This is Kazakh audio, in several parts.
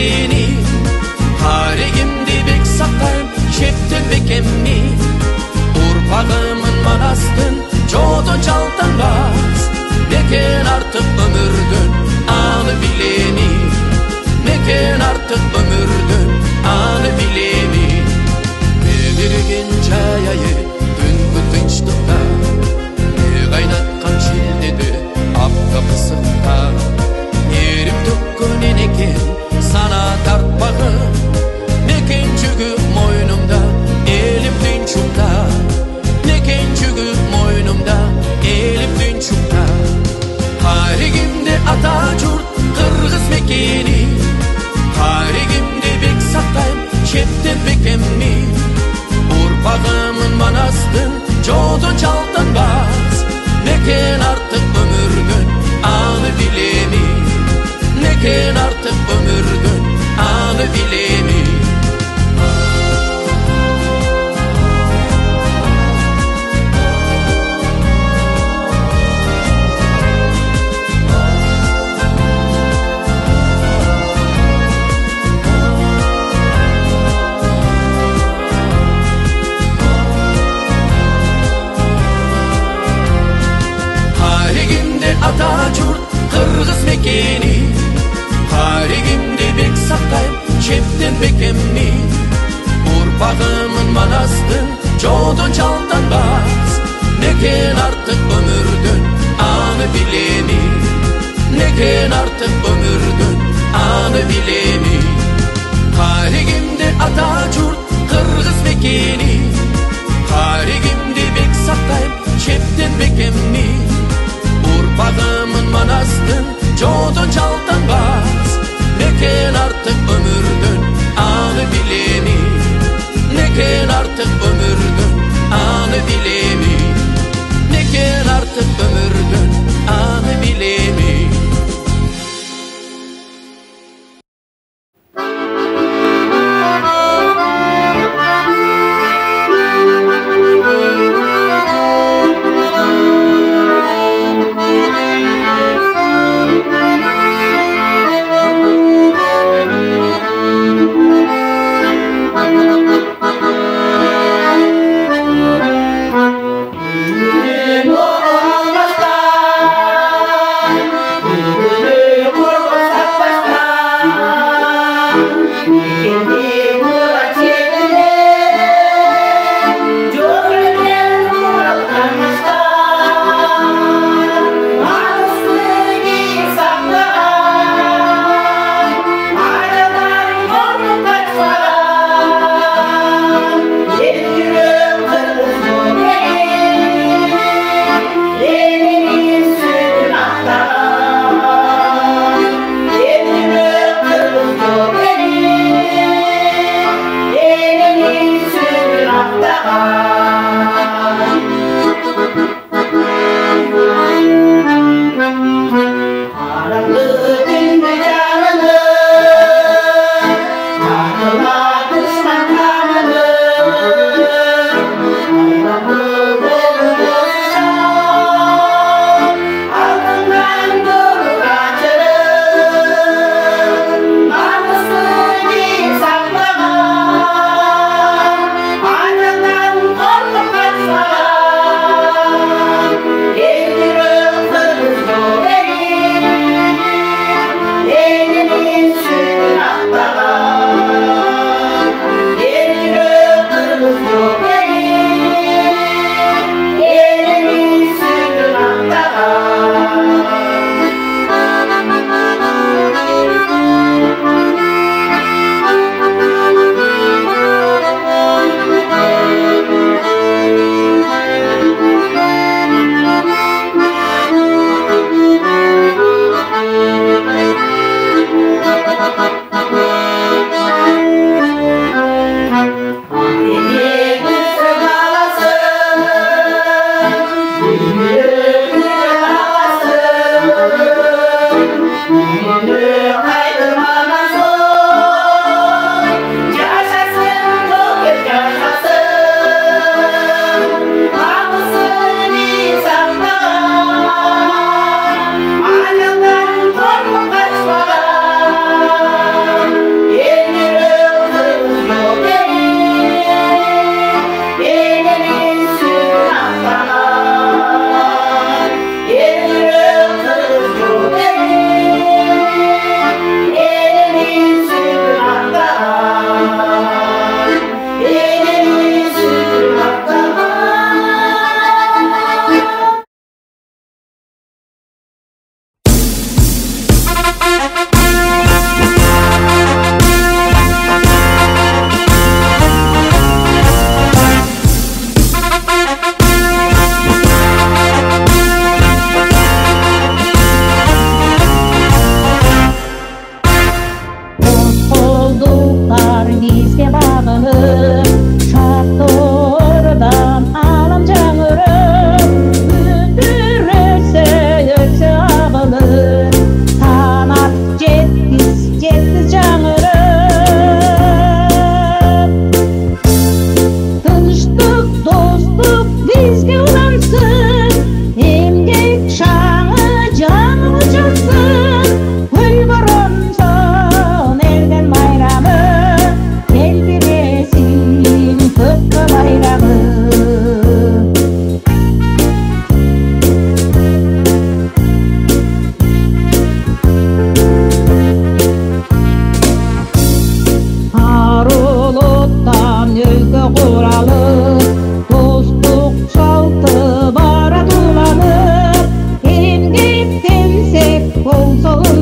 mekeni tarihimde bek saktayım şepten bekemni urpağımın manastın çoğdun çaltan bas neken artık ömürdün anı bileni neken artık ömürdün anı bileni belirgin çayayı dün bütünçlükta ne kaynatkan şildedi ap kapısında yerim tıkkın eneken sana tartmağı neken çünkü moynumda elim dünçukta neken çünkü moynumda elim dünçukta tarihimde Atatürk Kırgız mekeni tarihimde bek saktayım şepten bekemni urpağımın manastın çoğdun çaltan bas neken artık ömürdün anı bilemi neken artık ömürdün anı bilemi Atatürk Kırgız mekeni tarihimde bek saktayım şepten bekemni urpağımın manastın çoğdun çaltan bas neken artık ömürdün anı bileni neken artık ömürdün anı bileni tarihimde Atatürk Kırgız mekeni tarihimde bek saktayım şepten bekemni urpağımın manastın çoğdun çaltan bas neken artık ömürdün anı bileni neken artık ömürdün anı bileni neken artık ömürdün anı bileni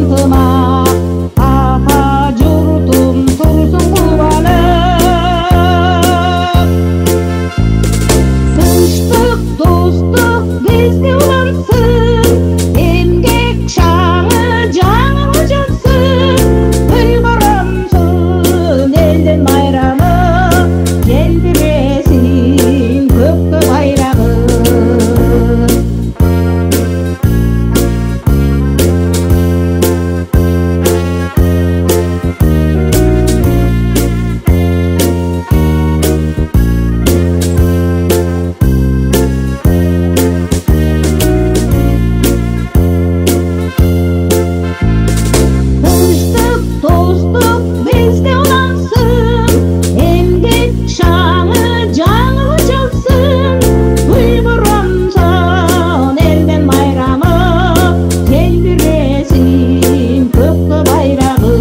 yurtıma. Aha yurtum tursun kuvanıp, tınçlık dostluk bizde ulansın, emgek şanı canı jansın, uyg'uramsın elden bayramı, geldiresin kökte bayrağı. Tınçlık dostluk bizde ulansın, emgek şanı canı jansın, uyg'uramsın elden bayramı, geldiresin kökte bayrağı.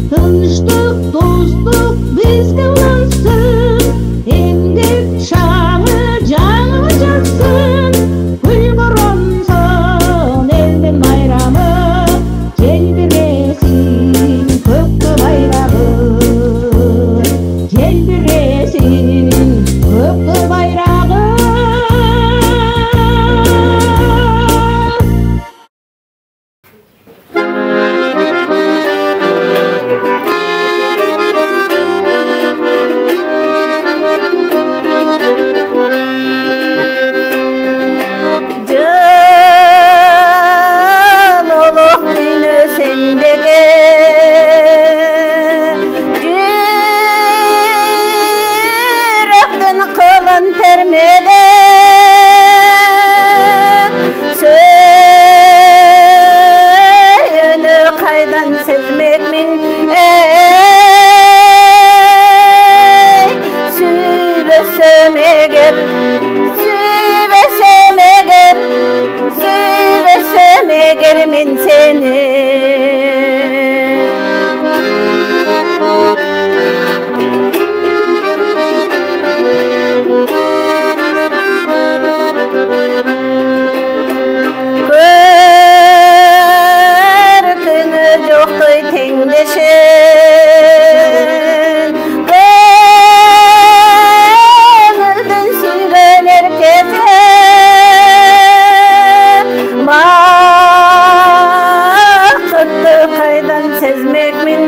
Tınçlık dostluk bizde ulansın, emgek şanı canı jansın, uyg'uramsın elden bayramı, geldiresin kökte bayrağı, geldiresin kökte bayrağı. Can olup günü sendege, yürekten kılın termede, söyünü kaydan sezmekmin, süylesem eğer, süylesem eğer, süylesem eğer min seni. Körkünü joktoy tengdeşen, gönülden suylanır kese, bakıtlı kaydan sezmekmin,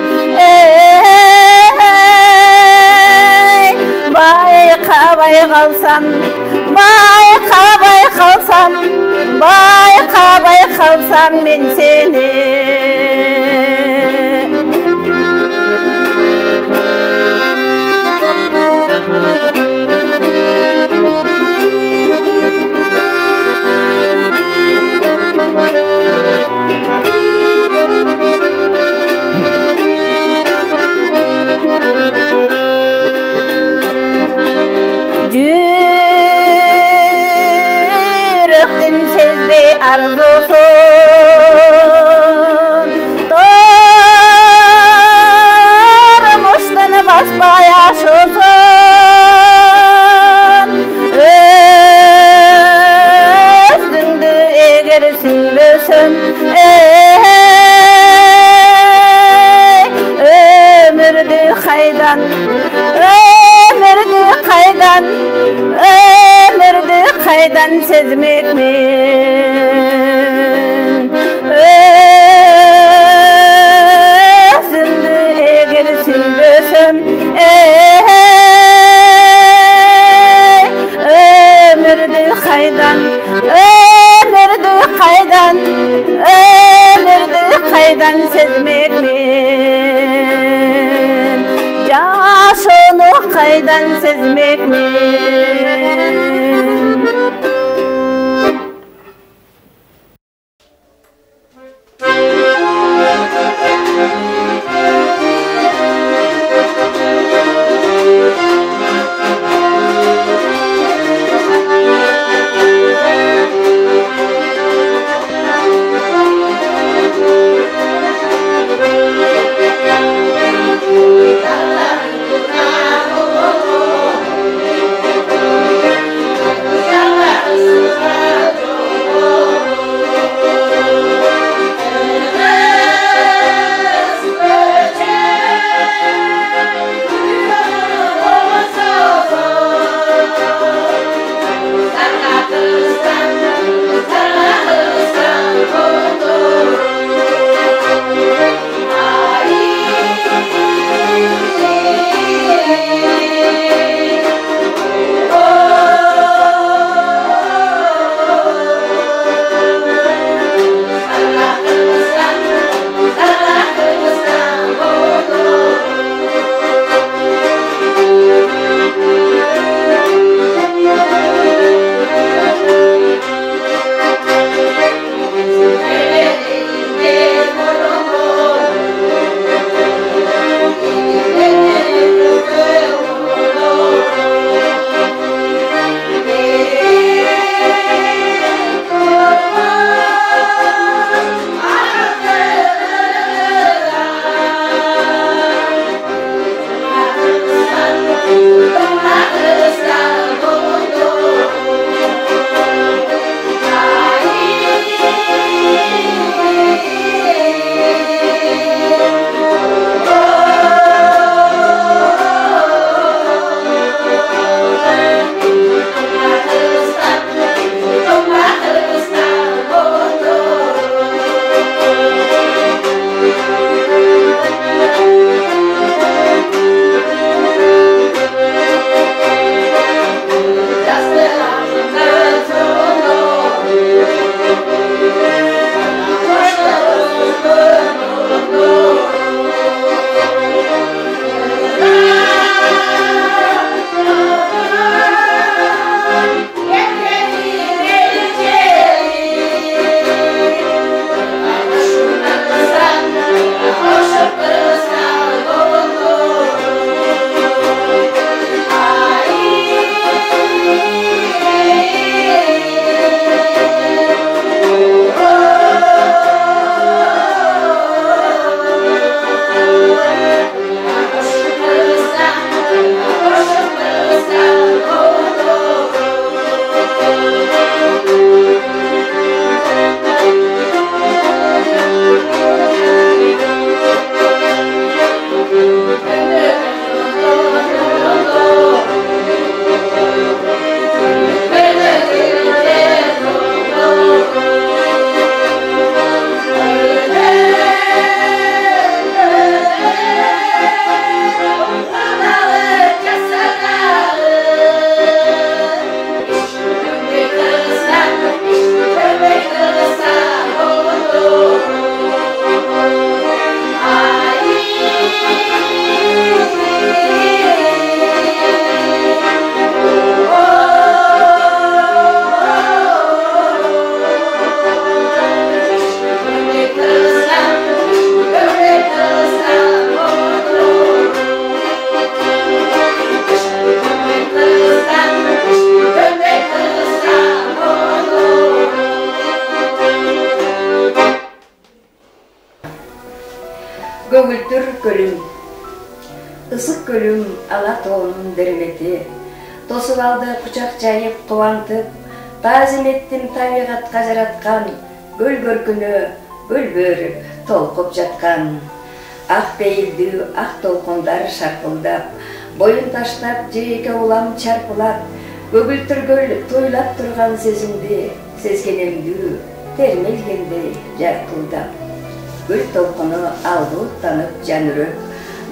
baykabay kalsam, baykabay kalsam, baykabay kalsam men seni. Yürekten sezbey arzusun, tormuştan basbay aşılsın, özündü eğer süylesün, ömürdü kaydan, ömürdü kaydan, ömürdü kaydan sezmekmin, özündü eğer süylesem, ömürdü kaydan, ömürdü kaydan, ömürdü kaydan sezmekmin, yaşını kaydan sezmekmin. Kөгültür kölüm, ısık kölüm Alatoğunun dermeti. Tosып aldı kucak jayıp kubantып, tazim ettim tabiatка жараткан, гүл көркүнө гүл бөрүп толкуп жаткан. Ак пейилдүү ак толкундар шарпылдап, боюн таштап жээке улам чарпылат, көгүлтүр көл тойлап турган сезимди, сезгенемдүү термелгендей жаркылдап. Гүл толкуну албуттанып жан үрөп,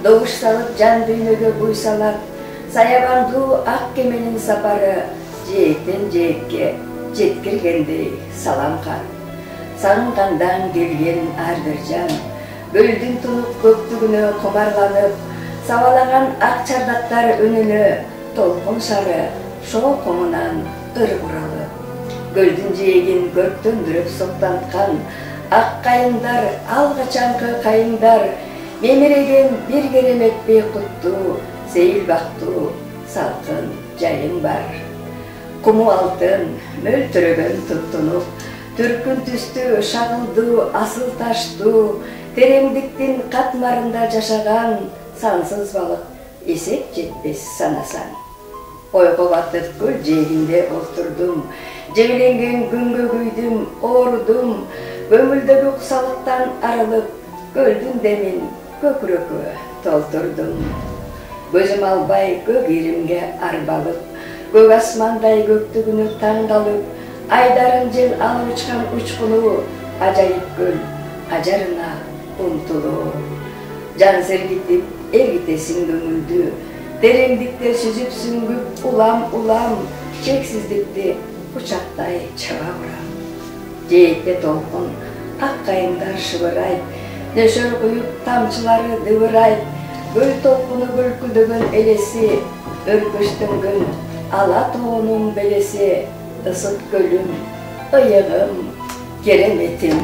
добуш салып жан дүйнөгө буй салат, саябандуу ак кеменин сапары жээктен жээкке жеткиргендей салам кат. Сагынгандан келген ар бир жан, көлдүн тунуп көктүгүнө кумарланып, сабалаган ак чардактар өнүнө толкун шары шоо комунан ыр буралып. Көлдүн жээгин көктөндүрүп соктанткан ак кайыңдар, ал качанкы кайыңдар, мемиреген бир керемет бейкуттуу, сейил бактуу салкын жайың бар. Куму алтын мөлтүрөгөн туптунуп, түркүн түстүү шагылдуу асыл таштуу, тереңдиктин катмарында жашаган сансыз балык эсеп жетпес санасаң. Ойго батып көл жээгинде олтурдум, жебеленген күнгө күйдүм, оорудум, көңүлдөгү кусалыктан арылып, көлдүн демин көкүрөккө толтурдум. Көзүм албай көк иримге арбалып, көк асмандай көктүгүнү таңдалып, айдарын жел алып учкан учкуну, ажайып көл ажарына умтулуу. Жан сергитип эргитесиң көңүлдү, тереңдикте сүзүп сүңгүп улам, чексиздикти кучактай чаба урам. Жээкте толкун ак кайыңдар шыбырайт, нөшөр куюп тамчылары дыбырайт, көл толкуну көлкүдөгөн элеси, өркөштөнгөн Алатоонун белеси, ысык көлүм, ыйыгым, кереметим.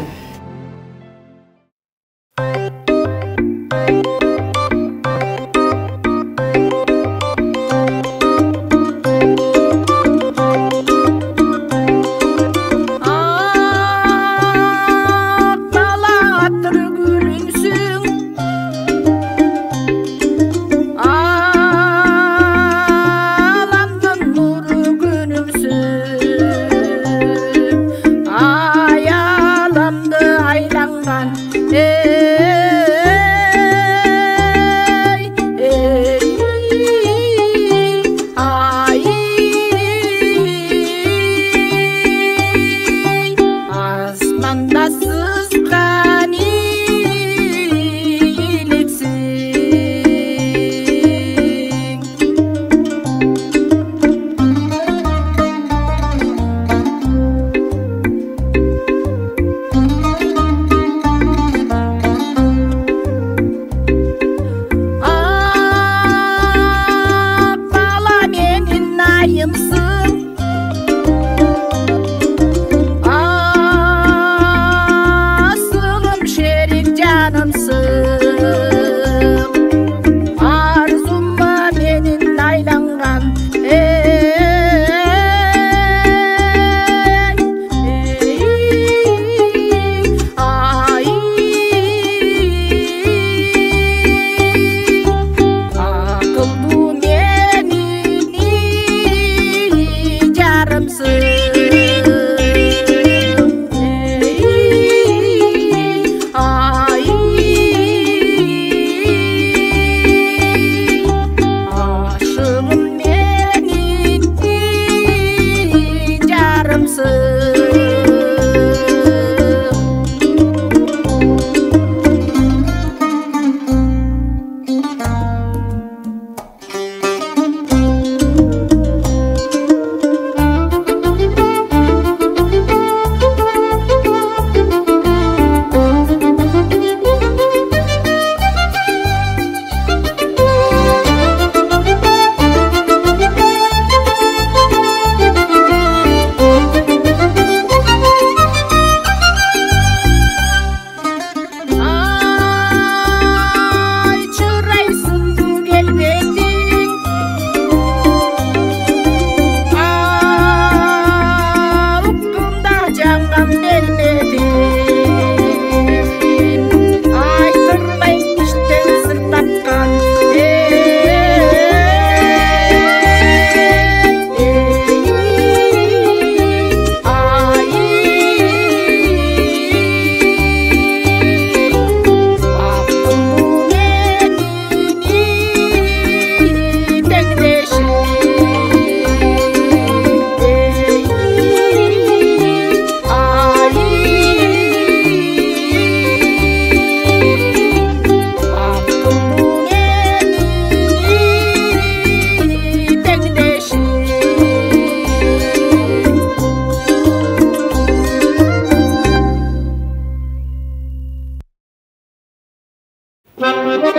Sağınıp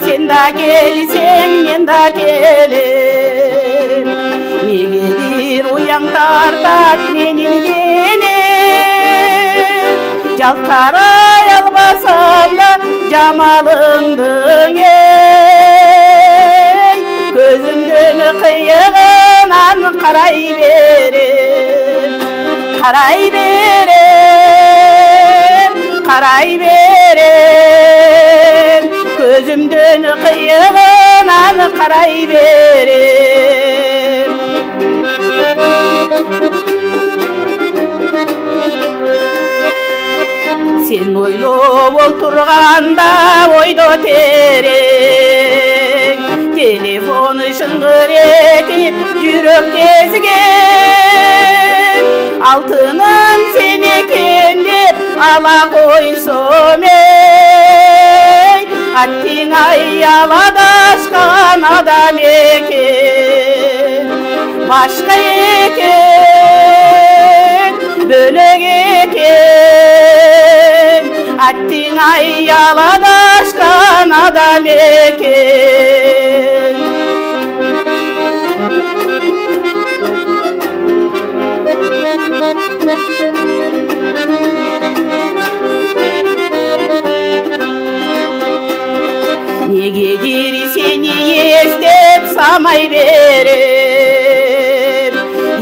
sen da gelsen men da gelem. Negedir uyan tartat menin genem. Jaltaray albasam da jamalыңдың ey. Gözümdün kıyığынан karay berem. Karay berem, karay berem. Gözümdün kıyığından karay berem. Sen oylop olturganda oydo tereң. Telefon şıngır etip yürek tezgen. Altının sen eken dep ala koysam ey. Atting ayaladaşkan adam eken. Başka eken, bölek eken. Atting ayaladaşkan adam eken. Negedir seni esnep samay berem.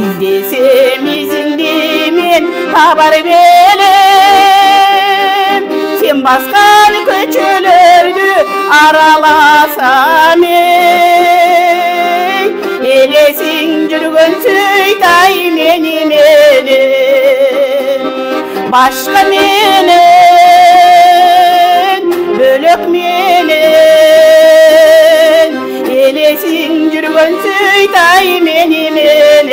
İzdesem izindi men habar berem. Sen baskan köçölördü aralasam ey. Elesin жүргөн süйтay meni menen. Başka menen, bölök menen. Elesin жүргөн süйтay meni menen.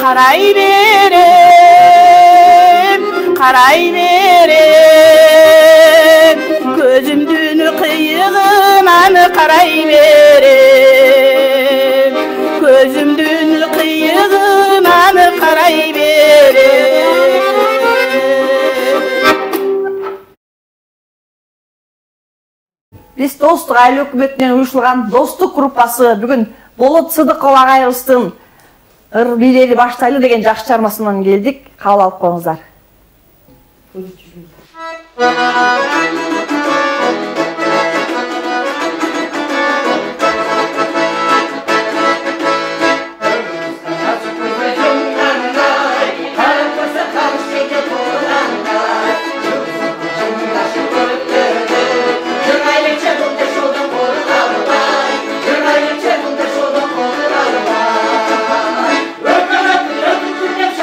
Karay berem, karay berem. Gözümdün kıyığынан karay berem. Gözümdün kıyığından karay berem. Биз Достук айыл өкмөтүнөн уюштурган Достук группасы бүгүн Болот Сыдыков агайыбыздын ыр билели баштайлы деген жакшы чыгармасынан келдик. Кабыл алып коюңуздар.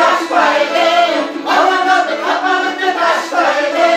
Şaşmaydı, Allah'ın kapanıp da taşmaydı.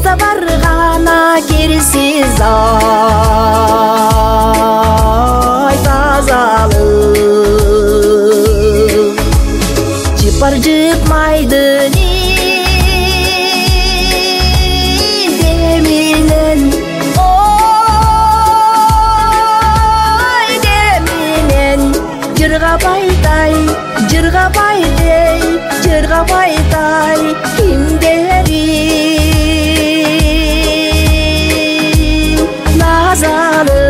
Кайса баргана керсиз ай тазалык жыпар жыпмайды деминен ой деминен жырга байтай кимдери назалы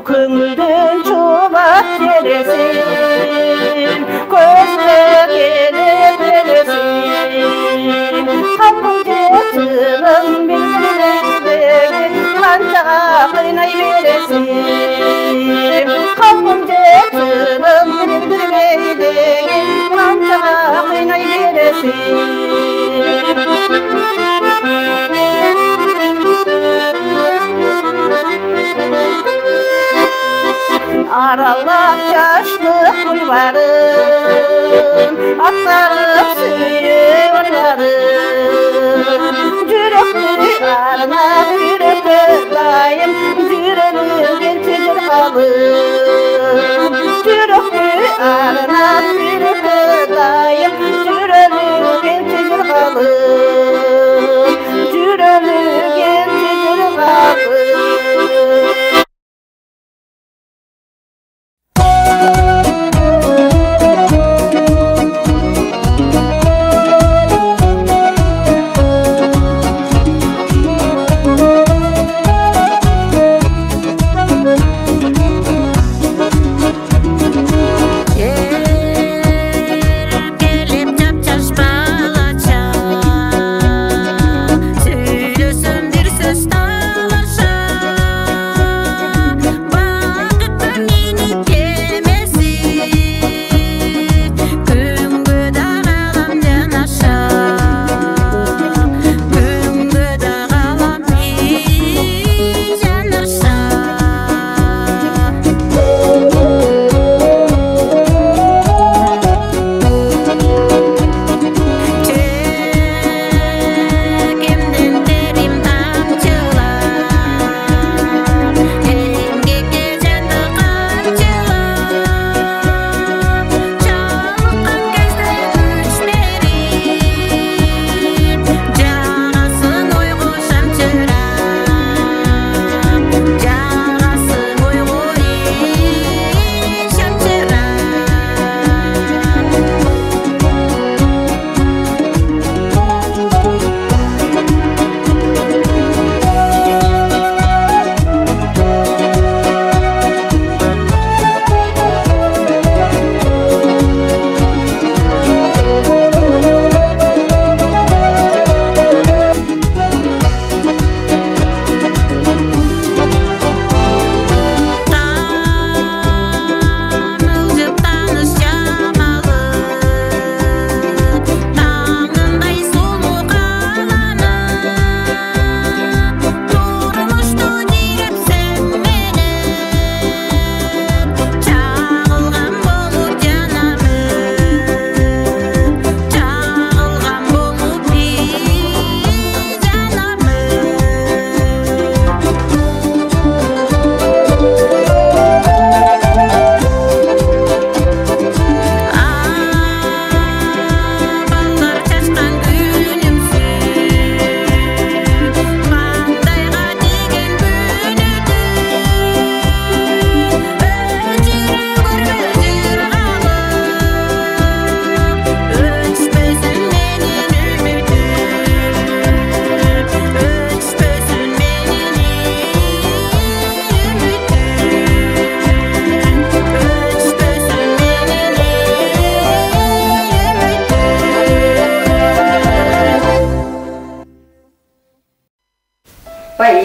Көңілден чубат келесін, көзге келіп келесін. Қалпың жетірін білмейдегі, қаншаға қинай бересін. Қалпың жетірін білмейдегі, қаншаға қинай бересін. Aralap yaşlıq bulvarın, atlarıp sürüyor onların. Yürekli arnaq, yürekli dayım, yüreğim gençdir halım. Yürekli arnaq, yürekli dayım, yüreğim gençdir halım. Yüreğim gençdir halım. Yeah.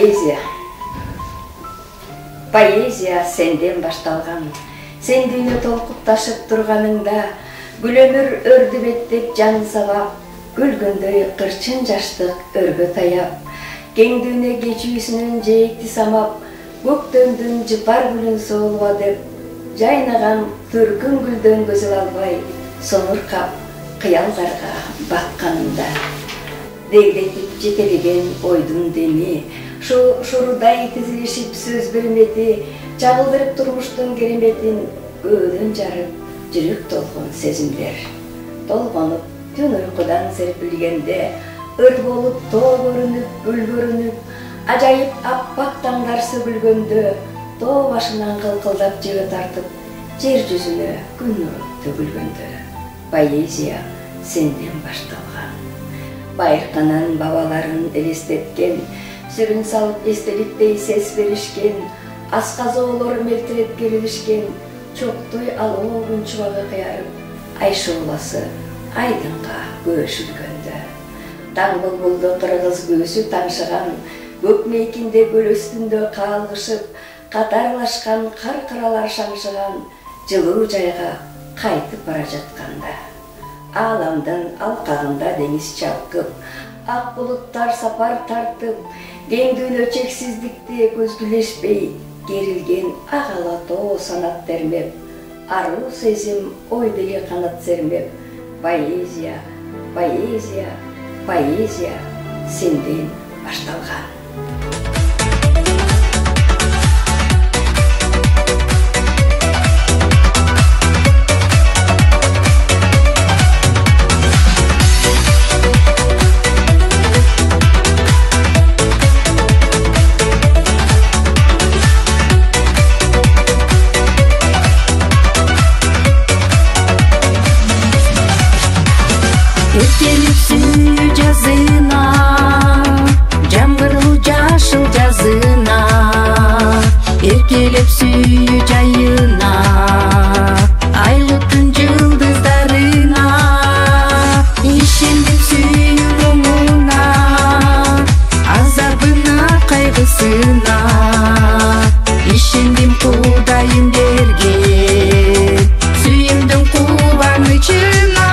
Поэзия. Поэзия сенден башталган. Сен дүйнө толкуп ташып турганыңда, гүл өмүр өрдү беттеп жан сабап, күлгөндөй кырчын жаштык өргө таяп, кең дүйнө кечүүсүнөн жээкти самап, көктөмдүн жыпар гүлүн соолуба деп, жайнаган төркүн гүлдөн көзү албай, сонуркап кыялдарга батканында. Дегдетип жетелеген ойдун деми, шурудай тизилишип сөз бермети, чагылдырып турмуштун кереметин, өөдөн жарып, жүрөк толкон сезимдер. Толгонуп, түн уйкудан серпилгенде, ыр болуп тоо көрүнүп, гүл көрүнүп, ажайып аппак таңдар сөгүлгөндө, тоо башынан кылкылдап жыгы тартып, жер жүзүнө күн нуру төгүлгөндө. Поэзия сенден башталган. Байырканан бабаларын элестеткен, сүрүн салып эстеликтей сес беришкен, асказоолор мелтиреп керилишкен, чоктуй алуу күн чубагы кыярып, ай шууласы айдынга көөшүлгөндө. Таң булбулду кыргыз көөсү таңшыган, көк мейкинде көл үстүндө каалгышып, катарлашкан кар-кыралар шаңшыган, жылуу жайга кайтып бара жатканда. Аламдын алкагында деңиз чалкып, ак булуттар сапар тартып, кең дүйнө чексиздикти көзгүлешпей, керилген агала тоо санат термеп, аруу сезим ойдеге канат сермеп. Поэзия, поэзия, поэзия сенден башталган. Erkelip suyu жазына, жамгырлуу жашыл жазына, эркелеп сүйүү жайына, айлы түн жылдыздарына, ишендим сүйүү муңуна, азабына кайгысына, ишендим Кудайым берген сүйүмдүн кубанычына.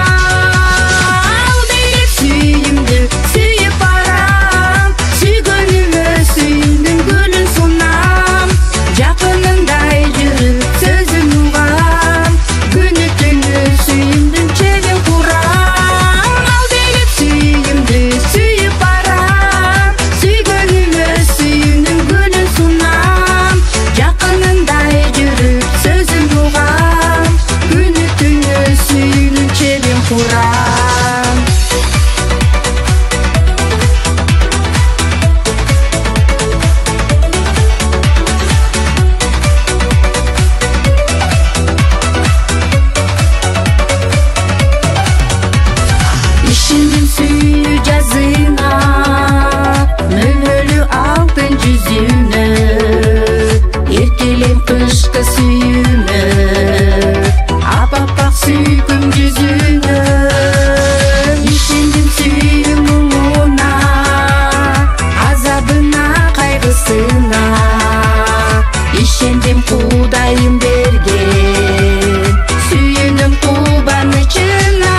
Ишендим сүйүү жазына, мөмөлүү алтын жүзүнө, эркелем кышкы сүйүүнө, апапак сүйкүм жүзүнө. Ишендим сүйүү муңуна, азабына кайгысына, ишендим Кудайым берген сүйүүнүн кубанычына.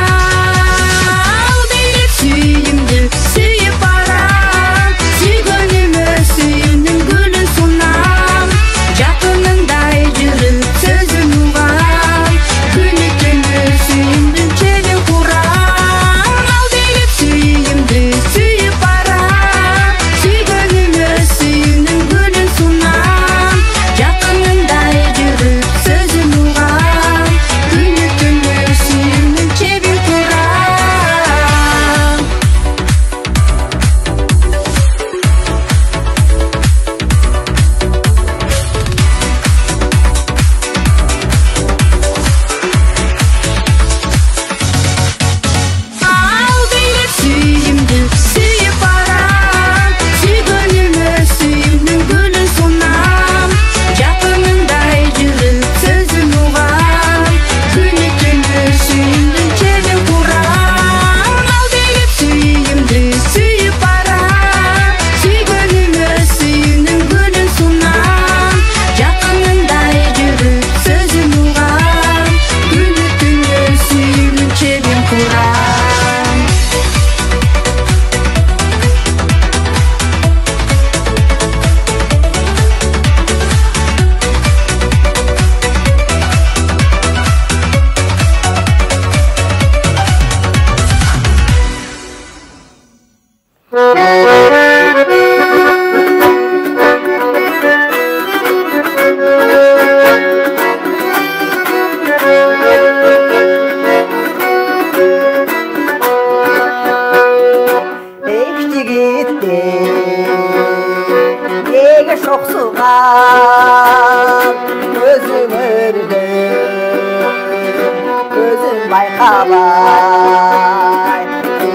байқабай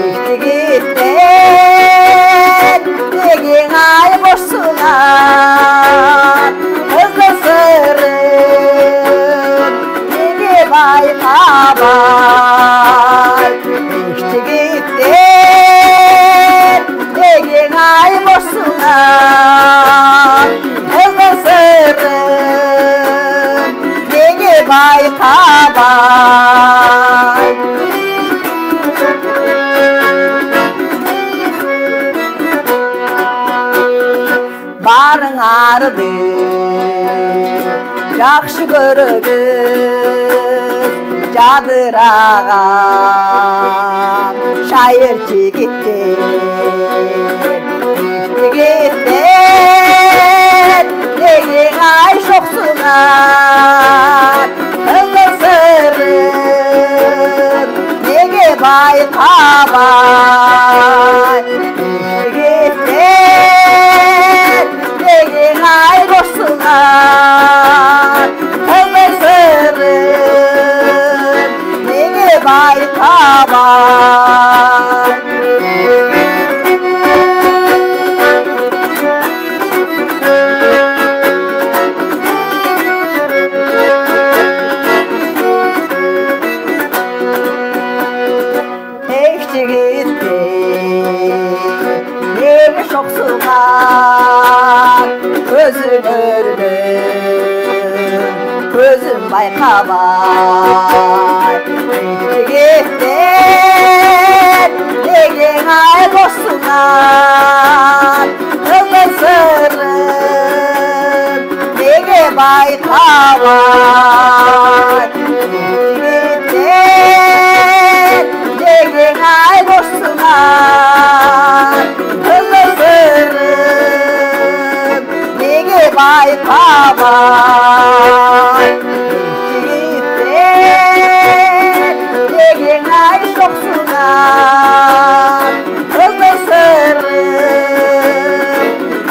Ектігіттен деген ай босынан Қызды сырын неге байқабай Ектігіттен деген ай босынан Қызды сырын неге байқабай Барың арыды жақшы көрігіз жадыраған шайыр жігіттен деген ай жоқсыңар қызыл сырын неге байқабай деген ай жоқсыңар қызыл сырын неге байқабай Gözüm ördüm, gözüm bayqabay Ектігіттен деген ай босынан Қызыл сырын неге байқабай Ектігіттен деген ай босынан Қызыл сырын неге байқабай Ектігіттен деген ай жоқсыңар қызыл сырын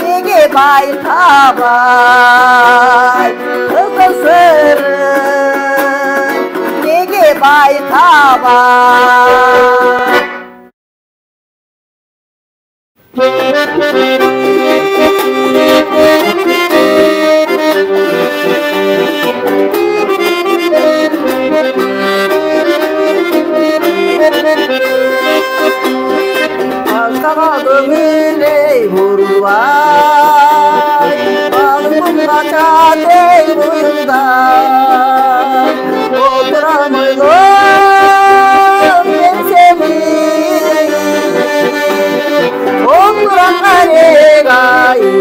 неге байқабай қызыл сырын неге байқабай Aşkağa gömüley vurulay Balımda çatey boyunda Oturamıyorum ben seni Oturan karegayı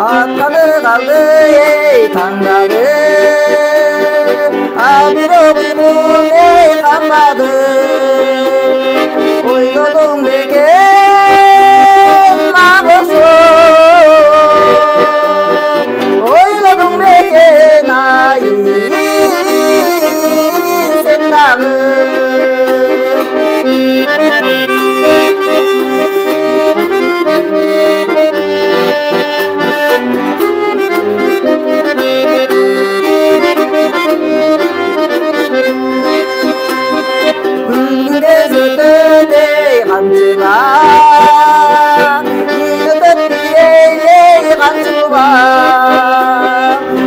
Atkalı kaldı ey tanrı Abirobun ey kalmadı Uyudum beken mağosun Uyudum beken ayı sen dağı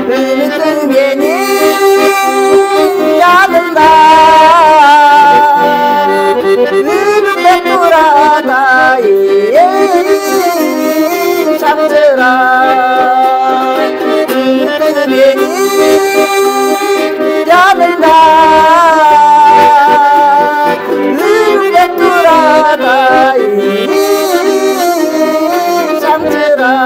Ümitim benim yanımda Ümmet burada çaptıra Ümitim benim yanımda Ümmet burada çaptıra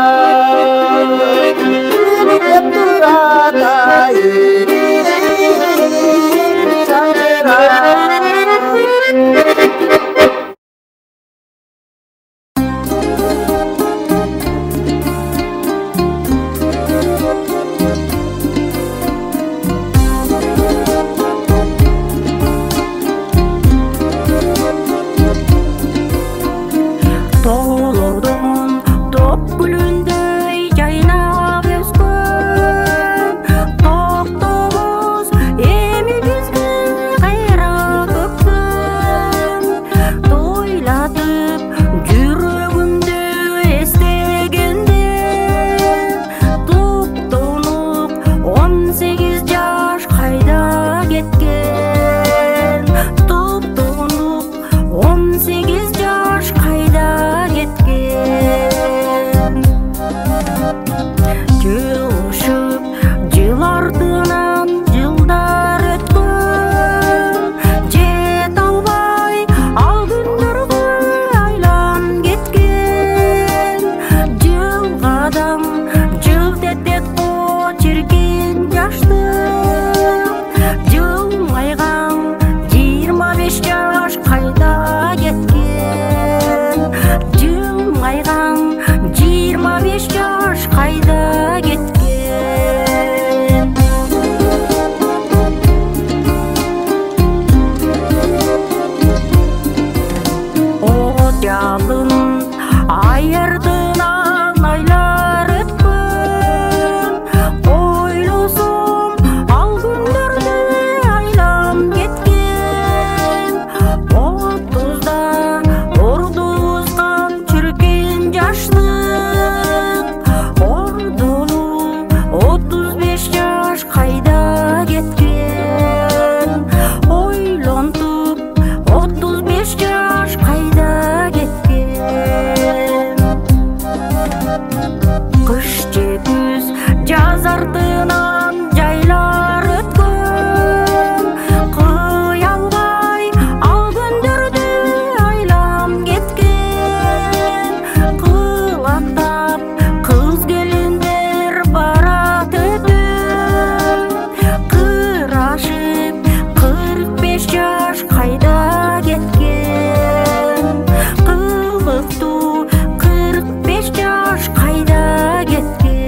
артынан жайлар өткөн кыялбай ал күндөрдү айлам кеткен кылаттап кыз келиндер барат өтүп кырашып 45 жаш кайда кеткен кылыктуу 45 жаш кайда кеткен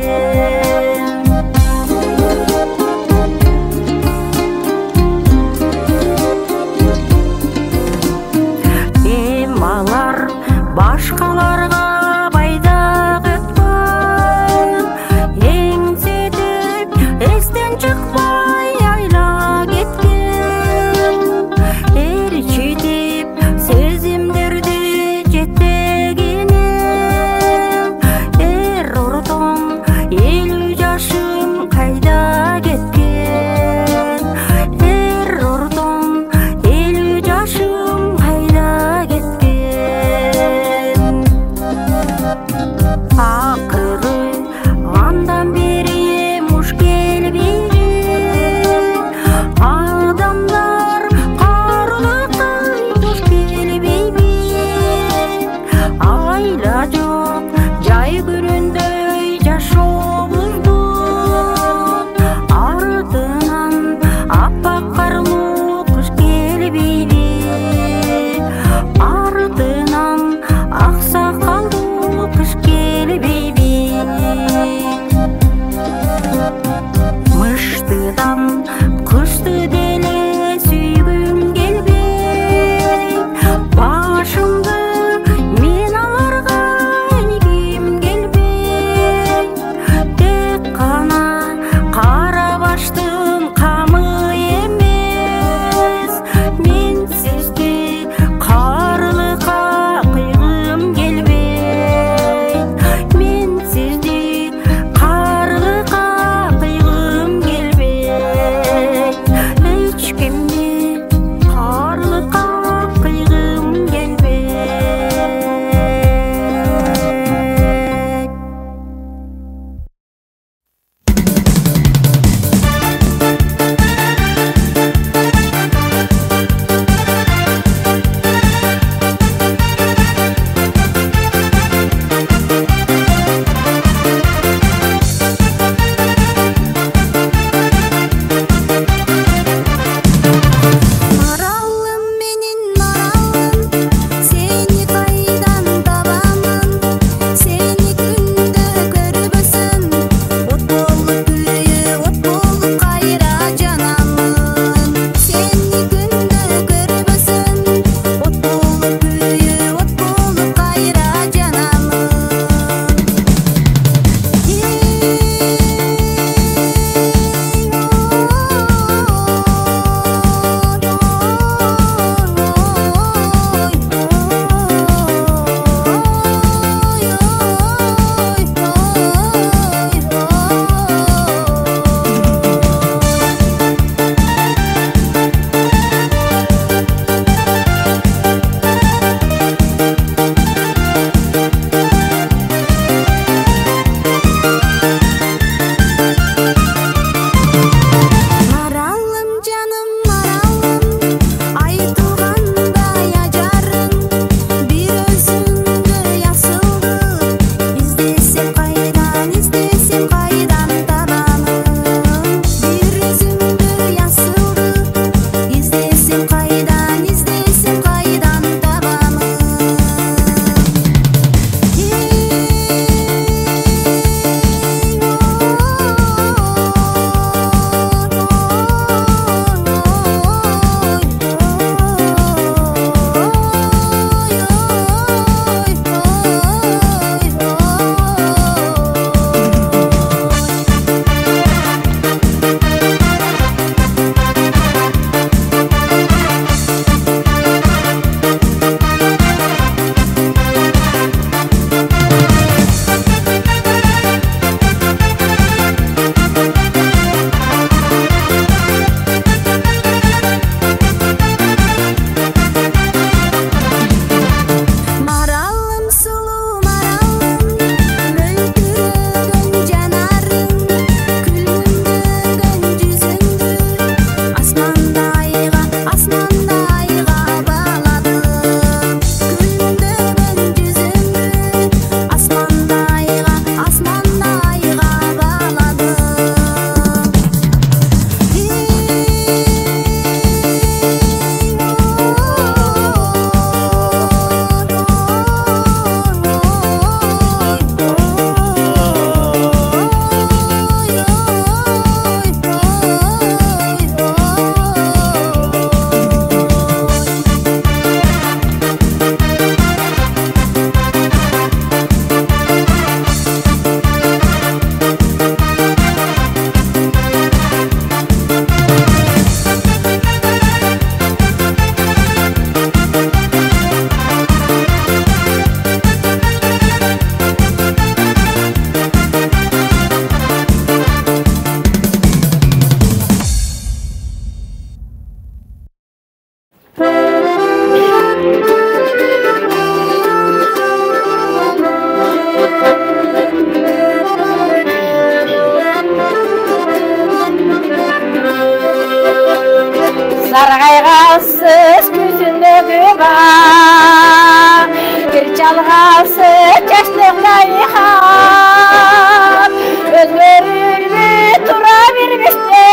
baba bir çalgası çeşnikten yıkar özgürlüğü tura vermişti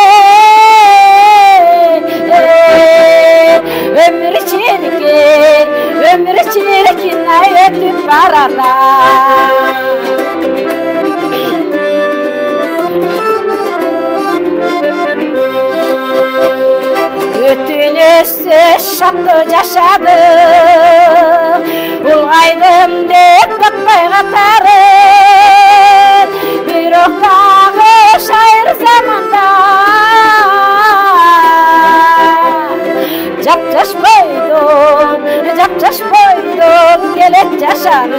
ömür içirkin ayetip bararlar Ötünüzsüz şaplı yaşadı Ulgaydım dep bakmay katarın Bir oktağı şair zamanda Japjaş boydum gelip yaşarım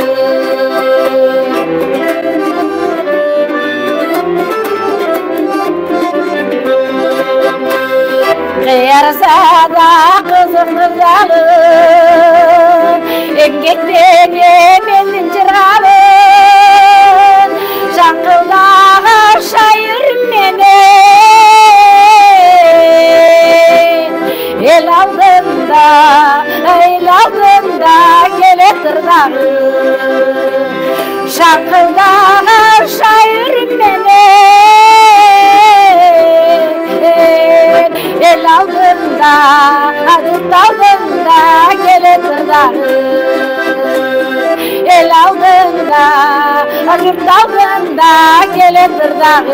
Kıyarsa kızımız alın Emgekten emelin cıralın Şankıldağı şair mene El aldığında gele tırnağın Şankıldağı şair mene El aldığında, adım aldığında gele tırnağın El aldığında, adım aldığında gele tırnağın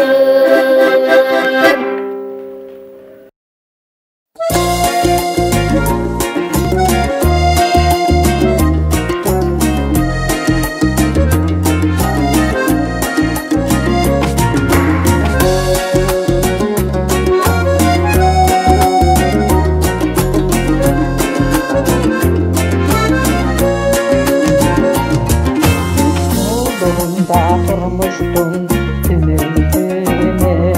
Turmuştum ümürdümüm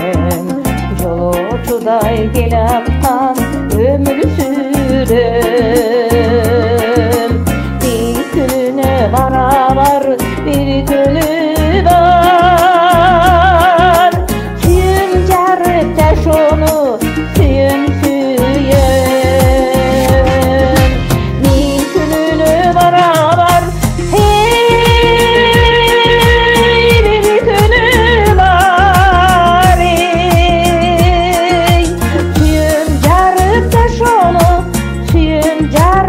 Yolcuday gelaptan ömür sürüm Bir gününe beraber bir günü var Süyün carıpta şunu süyün Bir gününe beraber Jar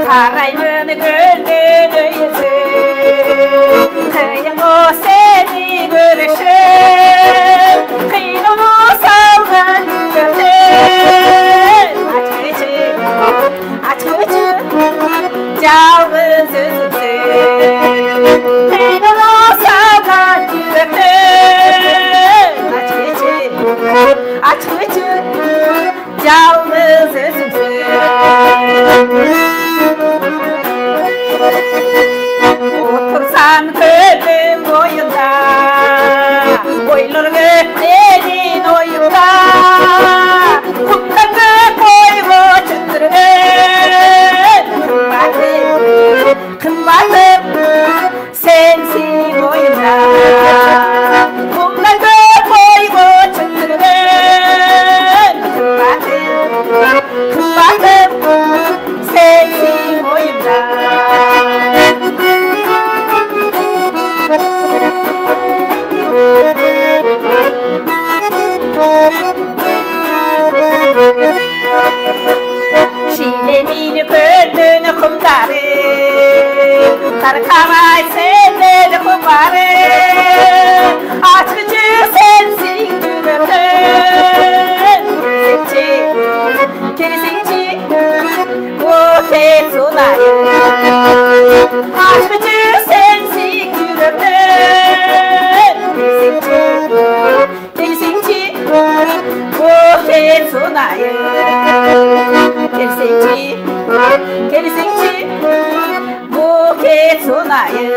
қараймын гүлден өйсі қиын сені көрішім қиын салған жүректен açıcı жалғыз өзімсің қиын салған жүректен açıcı жалғыз өзімсің отырсам көлдің бойында ойлар көктеген ойымда құмдағы қойғы жүндірген қымбатым сенсің ойымда құмдағы қойғы жүндірген қымбатым сенсің ойымда Şilemin gönlün kumları Tarkamay senden kumları Açıcı sensin gülümden Kerisinci bu tek sunayı Açıcı sensin gülümden Kerisinci bu tek sunayı Kerisinci bu ket sunayı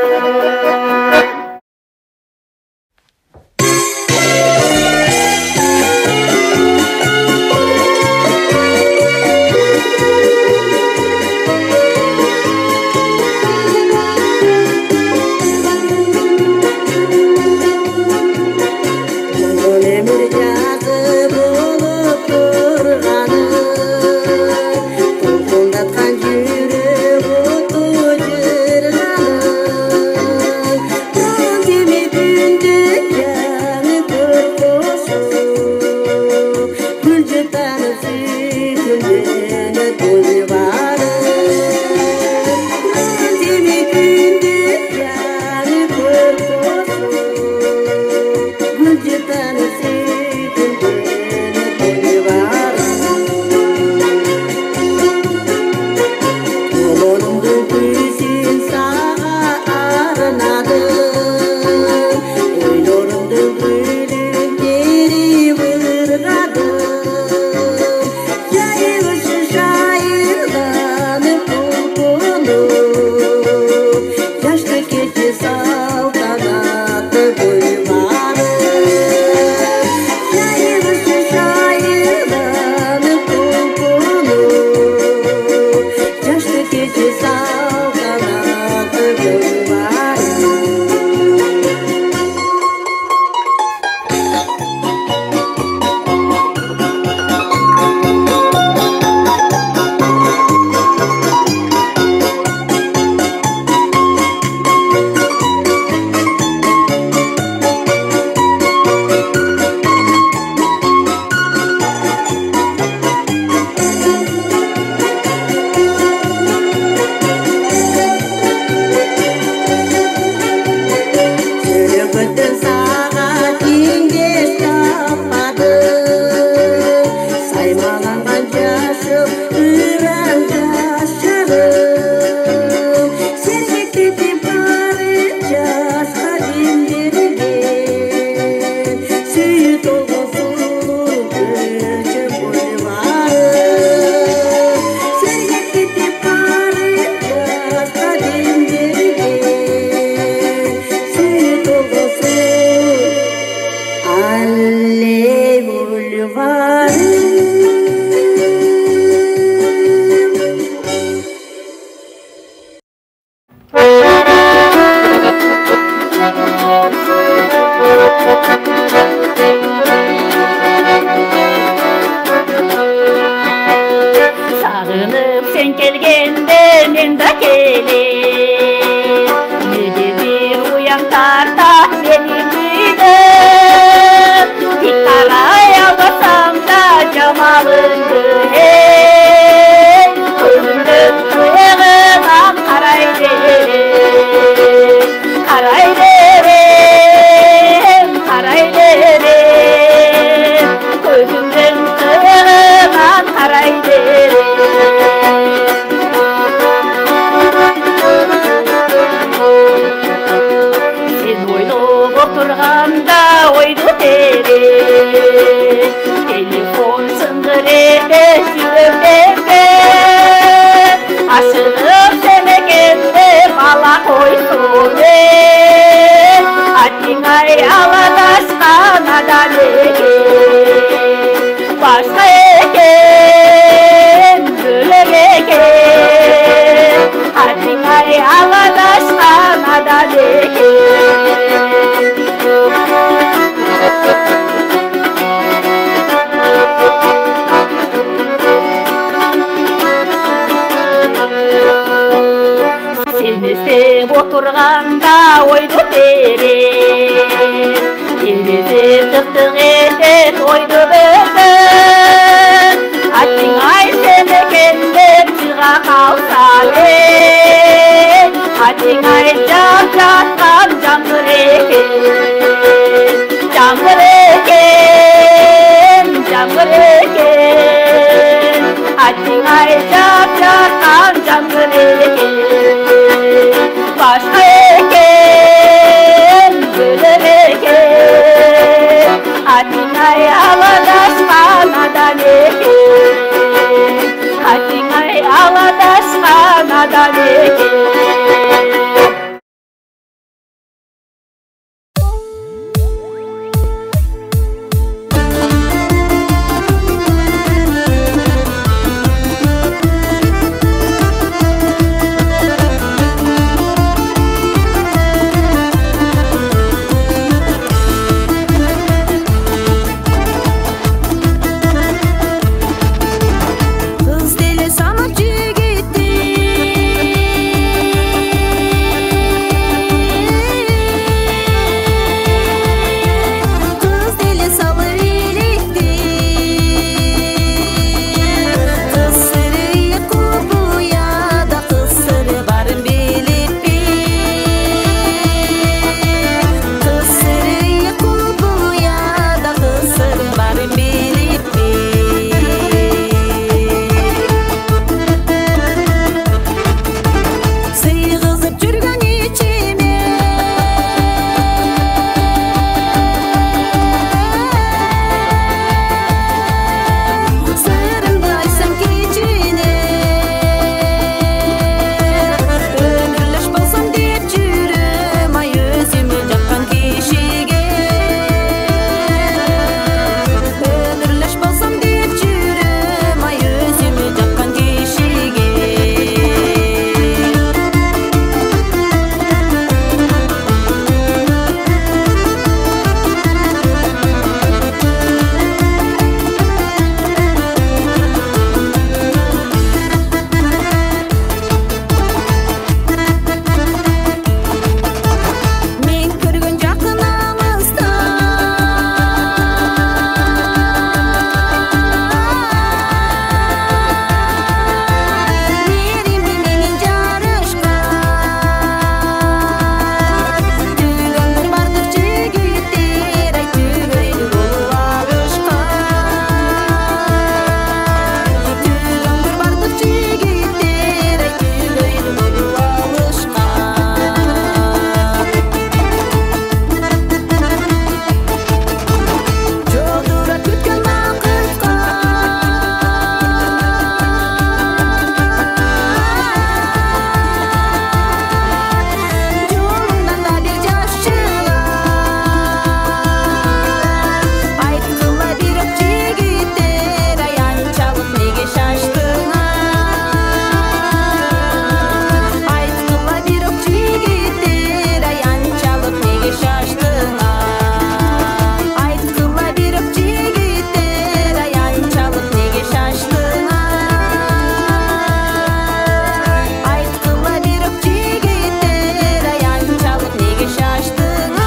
Sağınıp sen gelgende men de geleyim. Müde bir uyan tarta beni gidip. Bir karay almasam da camalındı hey. Ölüm ekan, başka ekan, bölek ekan, hatingay ağadaşkan adam Seni sevip oturganda oydu terin, terezi tıktık etet oydu böldün. Açın ay seni kendin çığa kalsalın, açın ay can çatkan candır eken, candır eken, candır eken. Açın ay can çatkan candır eken. Başka eken, bölek eken, hatingay ağadaşkan adam eken, hatingay ağadaşkan adam eken. Kız deli sanatçı gitti. Kız deli salır ilikti. Kız sırrı kubuya da kız sırrı barın bilip Kız sırrı kubuya da kız sırrı barın bilip Sıyğızıp жүргөн içime Sırrımды айтсам кичине Өмүрлөш болсом деп жүрөм ай өзүмө жаккан кишиге Өмүрлөш болсом деп жүрөм ай өзүмө жаккан кишиге Мен көргөн жакын намыста Меримди менен жарышкан Түгөнгөр бардык жигиттер ай түгөйлүү болуп алышкан Түгөнгөр бардык жигиттер ай түгөйлүү болуп алышкан Жолдура күткөн вакытка Жолундан да бир жаш чыгар Айткыла бирок жигиттер ай анчалык неге шаштыңар Айткыла бирок жигиттер ай анчалык неге шаштыңар Айткыла бирок жигиттер ай анчалык неге шаштыңар Айткыла бирок жигиттер ай анчалык неге шаштыңар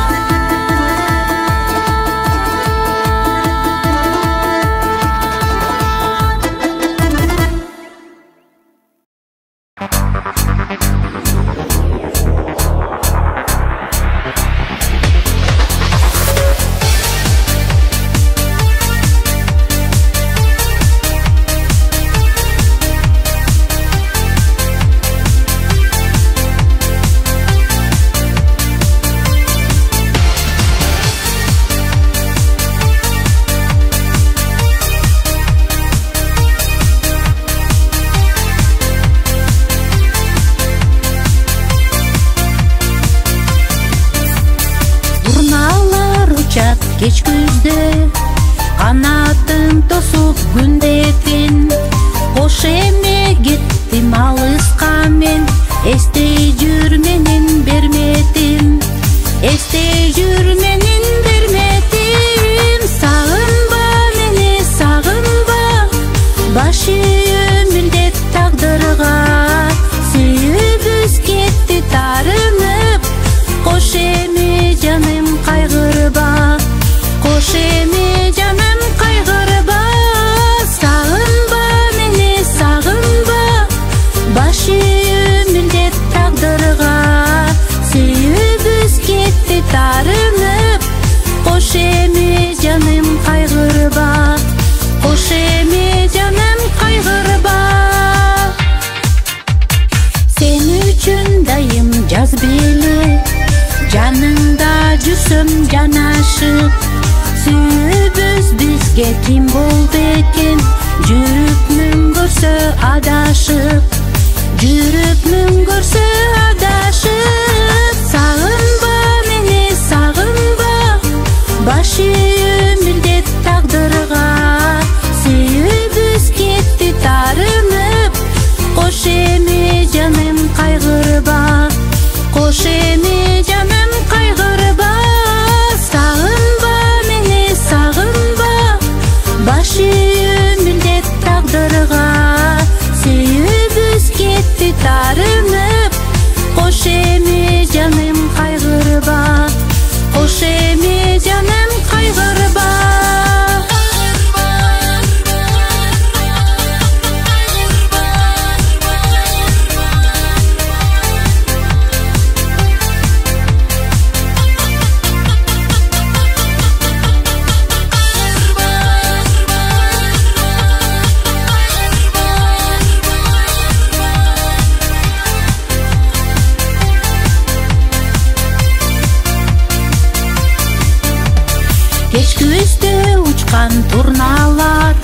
Turnalar uçat geç güzde күндетин. Кош эме кеттим алыска мен, эстей жүр менин берметим, эстей жүр менин берметим. Сагынба мени, сагынба, башы өмүрдек тагдырга, сүйүүбүз кетти тарынып. Кош эми жаным кайгырба, кош эми жаным кайгырба. Сагынба мени, сагынба, башы өмүрдек тагдырга, сүйүүбүз кетти тарынып. Кош эми жаным кайгырба, кош эми жаным кайгырба. Сен үчүн дайым жаз беле, жаныңда жүрсөм жанашып. Сүйүүбүз бизге ким болду экен, жүрүп мүңгөрсө адашып, жүрүп мүңгөрсө адашып. Сагынба мени, сагынба, башы өмүрдек тагдырга, сүйүүбүз кетти тарынып. Кош эми жаным кайгырба, кош эми жаным кайгырба. Сагынба мени, сагынба, башы өмүрдек тагдырга, сүйүүбүз кетти тарынып. Кош эми жаным кайгырба, кош эми жаным кайгырба. Кеч күздө учкан турналар,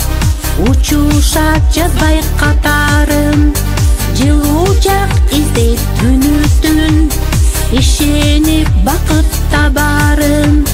учушат жазбай катарын. Жылуу жак издейт күнү түн, ишенип бакыт табарын.